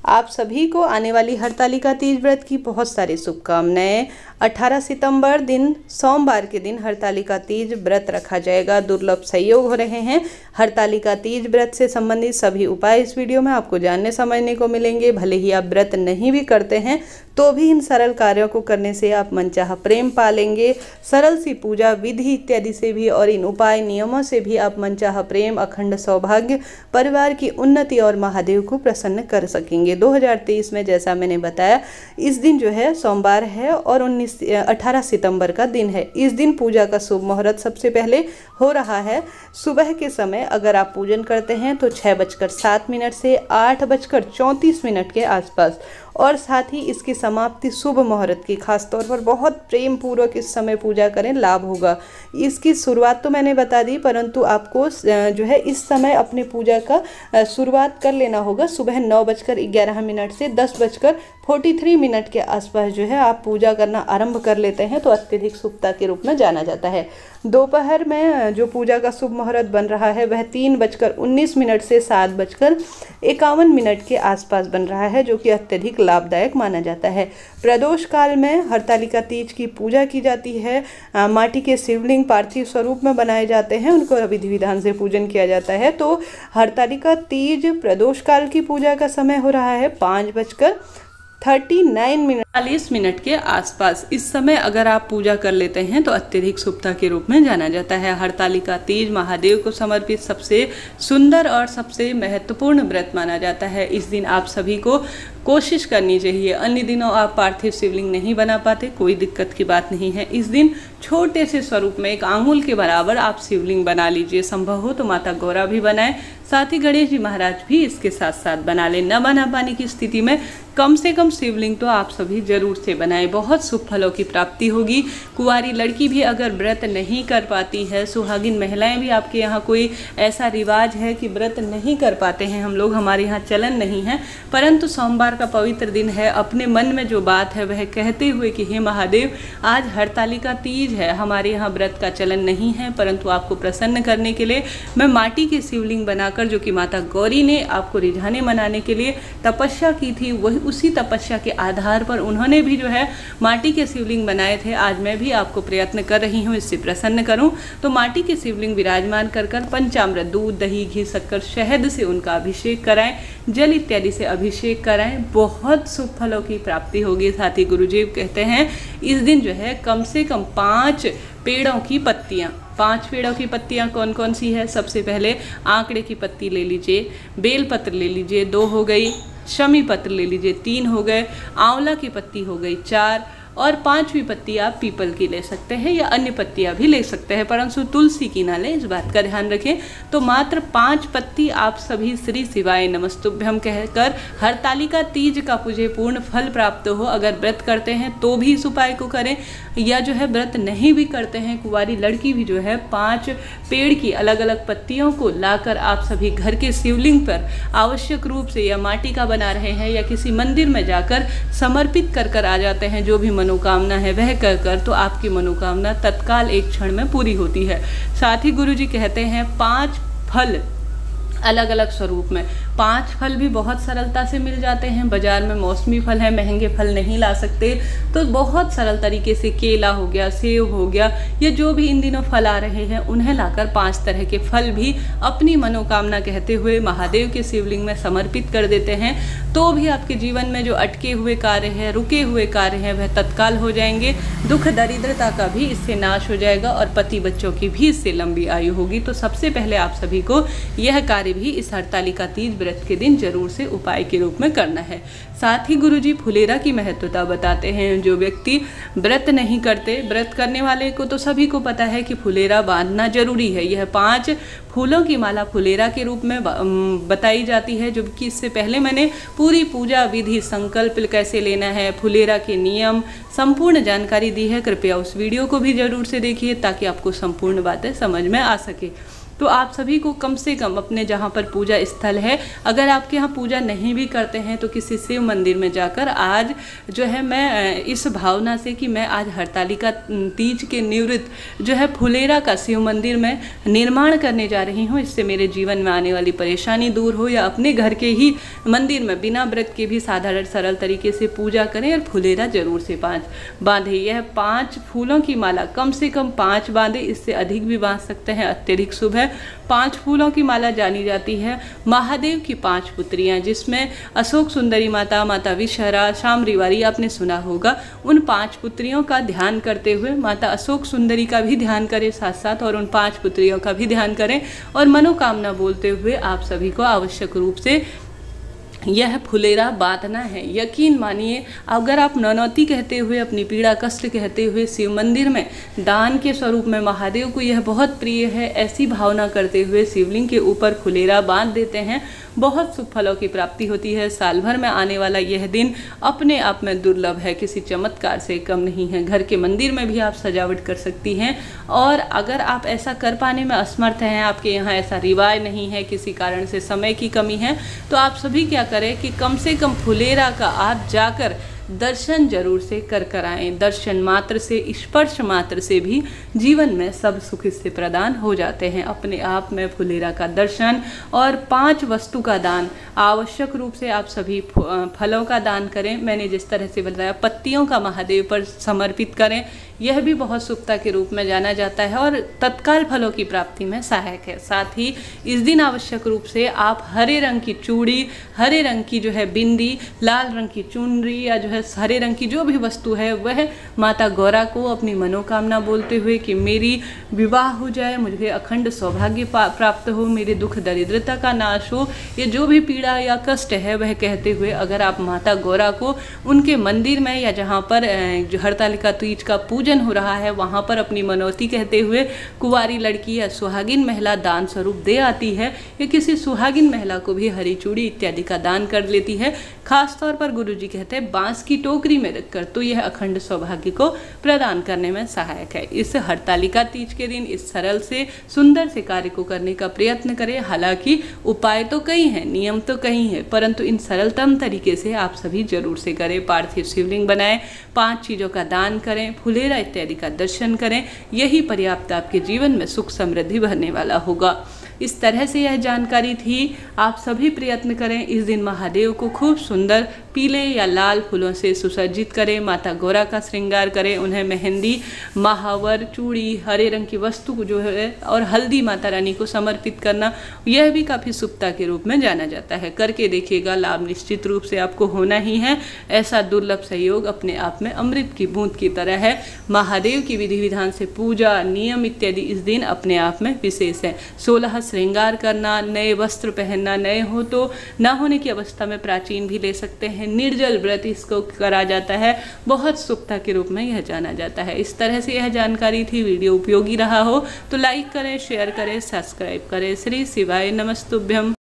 आप सभी को आने वाली हरतालिका तीज व्रत की बहुत सारी शुभकामनाएं। 18 सितंबर दिन सोमवार के दिन हरतालिका तीज व्रत रखा जाएगा। दुर्लभ सहयोग हो रहे हैं। हरतालिका तीज व्रत से संबंधित सभी उपाय इस वीडियो में आपको जानने समझने को मिलेंगे। भले ही आप व्रत नहीं भी करते हैं तो भी इन सरल कार्यों को करने से आप मनचाहा प्रेम पालेंगे। सरल सी पूजा विधि इत्यादि से भी और इन उपाय नियमों से भी आप मनचाहा प्रेम, अखंड सौभाग्य, परिवार की उन्नति और महादेव को प्रसन्न कर सकेंगे। 2023 में जैसा मैंने बताया इस दिन जो है सोमवार है और 18 सितंबर का दिन है। इस दिन पूजा का शुभ मुहूर्त सबसे पहले हो रहा है सुबह के समय। अगर आप पूजन करते हैं तो 6:07 से 8:34 के आसपास, और साथ ही इसकी समाप्ति शुभ मुहूर्त की। खास तौर पर बहुत प्रेम पूर्वक इस समय पूजा करें, लाभ होगा। इसकी शुरुआत तो मैंने बता दी, परंतु आपको जो है इस समय अपने पूजा का शुरुआत कर लेना होगा। सुबह 9:11 से 10:43 के आसपास जो है आप पूजा करना आरंभ कर लेते हैं तो अत्यधिक शुभता के रूप में जाना जाता है। दोपहर में जो पूजा का शुभ मुहूर्त बन रहा है वह 3:19 से 7:51 के आसपास बन रहा है, जो कि अत्यधिक लाभदायक माना जाता है। प्रदोष काल में हरतालिका तीज की पूजा की जाती है। माटी के शिवलिंग पार्थिव स्वरूप में बनाए जाते हैं, उनको विधि विधान से पूजन किया जाता है। तो हरतालिका तीज प्रदोष काल की पूजा का समय हो रहा है 5:39 के आसपास। इस समय अगर आप पूजा कर लेते हैं तो अत्यधिक शुभता के रूप में जाना जाता है। हरतालिका तीज महादेव को समर्पित सबसे सुंदर और सबसे महत्वपूर्ण व्रत माना जाता है। इस दिन आप सभी को कोशिश करनी चाहिए। अन्य दिनों आप पार्थिव शिवलिंग नहीं बना पाते, कोई दिक्कत की बात नहीं है। इस दिन छोटे से स्वरूप में 1 आंगुल के बराबर आप शिवलिंग बना लीजिए। संभव हो तो माता गौरा भी बनाएं, साथ ही गणेश जी महाराज भी इसके साथ साथ बना लें। न बना पाने की स्थिति में कम से कम शिवलिंग तो आप सभी जरूर से बनाएं, बहुत शुभ फलों की प्राप्ति होगी। कुंवारी लड़की भी अगर व्रत नहीं कर पाती है, सुहागिन महिलाएं भी, आपके यहाँ कोई ऐसा रिवाज है कि व्रत नहीं कर पाते हैं हम लोग, हमारे यहाँ चलन नहीं है, परंतु सोमवार का पवित्र दिन है, अपने मन में जो बात है वह कहते हुए कि हे महादेव आज हरतालिका तीज है, हमारे यहाँ व्रत का चलन नहीं है, परंतु आपको प्रसन्न करने के लिए मैं माटी के शिवलिंग बनाकर, जो कि माता गौरी ने आपको रिझाने मनाने के लिए तपस्या की थी, वही उसी तपस्या के आधार पर उन्होंने भी जो है माटी के शिवलिंग बनाए थे। आज मैं भी आपको प्रयत्न कर रही हूँ इससे प्रसन्न करूँ। तो माटी के शिवलिंग विराजमान कर पंचामृत, दूध, दही, घी, शक्कर, शहद से उनका अभिषेक कराएं, जल इत्यादि से अभिषेक कराएं, बहुत शुभ फलों की प्राप्ति होगी। साथ ही गुरुजी कहते हैं इस दिन जो है कम से कम 5 पेड़ों की पत्तियाँ, 5 पेड़ों की पत्तियाँ कौन कौन सी है? सबसे पहले आंकड़े की पत्ती ले लीजिए, बेलपत्र ले लीजिए, 2 हो गई, शमी पत्र ले लीजिए, 3 हो गए, आंवला की पत्ती हो गई 4, और 5वीं पत्ती आप पीपल की ले सकते हैं या अन्य पत्तियां भी ले सकते हैं, परंतु तुलसी की ना लें, इस बात का ध्यान रखें। तो मात्र 5 पत्ती आप सभी श्री शिवाय नमस्तुभ्यम कहकर हरतालिका तीज का मुझे पूर्ण फल प्राप्त हो। अगर व्रत करते हैं तो भी इस उपाय को करें, या जो है व्रत नहीं भी करते हैं कुंवारी लड़की भी जो है 5 पेड़ की अलग अलग पत्तियों को लाकर आप सभी घर के शिवलिंग पर आवश्यक रूप से या माटी का बना रहे हैं या किसी मंदिर में जाकर समर्पित कर आ जाते हैं। जो भी मनोकामना है वह कर तो आपकी मनोकामना तत्काल एक क्षण में पूरी होती है। साथ ही गुरुजी कहते हैं 5 फल अलग अलग स्वरूप में, 5 फल भी बहुत सरलता से मिल जाते हैं। बाजार में मौसमी फल है, महंगे फल नहीं ला सकते, तो बहुत सरल तरीके से केला हो गया, सेब हो गया, या जो भी इन दिनों फल आ रहे हैं उन्हें लाकर 5 तरह के फल भी अपनी मनोकामना कहते हुए महादेव के शिवलिंग में समर्पित कर देते हैं, तो भी आपके जीवन में जो अटके हुए कार्य हैं, रुके हुए कार्य हैं, वह तत्काल हो जाएंगे। दुख दरिद्रता का भी इससे नाश हो जाएगा और पति बच्चों की भी इससे लंबी आयु होगी। तो सबसे पहले आप सभी को यह कार्य भी इस हरतालिका तीज व्रत के दिन जरूर से उपाय के रूप में करना है। साथ ही गुरुजी फुलेरा की महत्वता बताते हैं। जो व्यक्ति व्रत नहीं करते, व्रत करने वाले को तो सभी को पता है कि फुलेरा बांधना जरूरी है। यह 5 फूलों की माला फुलेरा के रूप में बताई जाती है, जो कि इससे पहले मैंने पूरी पूजा विधि, संकल्प कैसे लेना है, फुलेरा के नियम, संपूर्ण जानकारी दी है। कृपया उस वीडियो को भी जरूर से देखिए ताकि आपको संपूर्ण बातें समझ में आ सके। तो आप सभी को कम से कम अपने जहाँ पर पूजा स्थल है, अगर आपके यहाँ पूजा नहीं भी करते हैं तो किसी शिव मंदिर में जाकर आज जो है मैं इस भावना से कि मैं आज हरतालिका तीज के निवृत्त जो है फुलेरा का शिव मंदिर में निर्माण करने जा रही हूँ, इससे मेरे जीवन में आने वाली परेशानी दूर हो, या अपने घर के ही मंदिर में बिना व्रत के भी साधारण सरल तरीके से पूजा करें और फुलेरा जरूर से 5 बांधे। यह 5 फूलों की माला कम से कम 5 बांधे, इससे अधिक भी बांध सकते हैं, अत्यधिक शुभ है। 5 फूलों की माला जानी जाती है महादेव की 5 पुत्रियां, जिसमें अशोक सुंदरी माता, माता विषहरा, शामरीवारी आपने सुना होगा। उन 5 पुत्रियों का ध्यान करते हुए माता अशोक सुंदरी का भी ध्यान करें साथ साथ, और उन 5 पुत्रियों का भी ध्यान करें और मनोकामना बोलते हुए आप सभी को आवश्यक रूप से यह फुलेरा बांधना है। यकीन मानिए, अगर आप नौनौती कहते हुए, अपनी पीड़ा कष्ट कहते हुए शिव मंदिर में दान के स्वरूप में महादेव को यह बहुत प्रिय है, ऐसी भावना करते हुए शिवलिंग के ऊपर फुलेरा बांध देते हैं, बहुत शुभ फलों की प्राप्ति होती है। साल भर में आने वाला यह दिन अपने आप में दुर्लभ है, किसी चमत्कार से कम नहीं है। घर के मंदिर में भी आप सजावट कर सकती हैं, और अगर आप ऐसा कर पाने में असमर्थ हैं, आपके यहाँ ऐसा रिवाज नहीं है, किसी कारण से समय की कमी है, तो आप सभी क्या करें कि कम से कम फुलेरा का आप जाकर दर्शन जरूर से कर आएं। दर्शन मात्र से, स्पर्श मात्र से भी जीवन में सब सुख इससे प्रदान हो जाते हैं। अपने आप में फुलेरा का दर्शन और 5 वस्तु का दान, आवश्यक रूप से आप सभी फलों का दान करें। मैंने जिस तरह से बताया, पत्तियों का महादेव पर समर्पित करें, यह भी बहुत शुभता के रूप में जाना जाता है और तत्काल फलों की प्राप्ति में सहायक है। साथ ही इस दिन आवश्यक रूप से आप हरे रंग की चूड़ी, हरे रंग की जो है बिंदी, लाल रंग की चुनरी, या जो है हरे रंग की जो भी वस्तु है वह माता गौरा को अपनी मनोकामना बोलते हुए कि मेरी विवाह हो जाए, मुझे अखंड सौभाग्य प्राप्त हो, मेरे दुख दरिद्रता का नाश हो, ये जो भी पीड़ा या कष्ट है वह कहते हुए अगर आप माता गौरा को उनके मंदिर में या जहाँ पर जो हरतालिका तीज का पूजन हो रहा है वहाँ पर अपनी मनौती कहते हुए कुंवारी लड़की या सुहागिन महिला दान स्वरूप दे आती है, या किसी सुहागिन महिला को भी हरी चूड़ी इत्यादि का दान कर लेती है, खास तौर पर गुरुजी कहते हैं बांस की टोकरी में रखकर, तो यह अखंड सौभाग्य को प्रदान करने में सहायक है। इस हरतालिका तीज के दिन इस सरल से सुंदर से कार्य को करने का प्रयत्न करें। हालांकि उपाय तो कई हैं, नियम तो कई हैं, परंतु इन सरलतम तरीके से आप सभी जरूर से करें। पार्थिव शिवलिंग बनाएं, 5 चीज़ों का दान करें, फुलेरा इत्यादि का दर्शन करें, यही पर्याप्त आपके जीवन में सुख समृद्धि भरने वाला होगा। इस तरह से यह जानकारी थी। आप सभी प्रयत्न करें, इस दिन महादेव को खूब सुंदर पीले या लाल फूलों से सुसज्जित करें, माता गौरा का श्रृंगार करें, उन्हें मेहंदी, महावर, चूड़ी, हरे रंग की वस्तु जो है और हल्दी माता रानी को समर्पित करना, यह भी काफ़ी शुभता के रूप में जाना जाता है। करके देखिएगा, लाभ निश्चित रूप से आपको होना ही है। ऐसा दुर्लभ सहयोग अपने आप में अमृत की बूंद की तरह है। महादेव की विधि विधान से पूजा, नियम इत्यादि इस दिन अपने आप में विशेष है। 16 श्रृंगार करना, नए वस्त्र पहनना, नए हो तो ना होने की अवस्था में प्राचीन भी ले सकते हैं। निर्जल व्रत इसको करा जाता है, बहुत शुभता के रूप में यह जाना जाता है। इस तरह से यह जानकारी थी। वीडियो उपयोगी रहा हो तो लाइक करें, शेयर करें, सब्सक्राइब करें। श्री शिवाय नमस्तुभ्यम।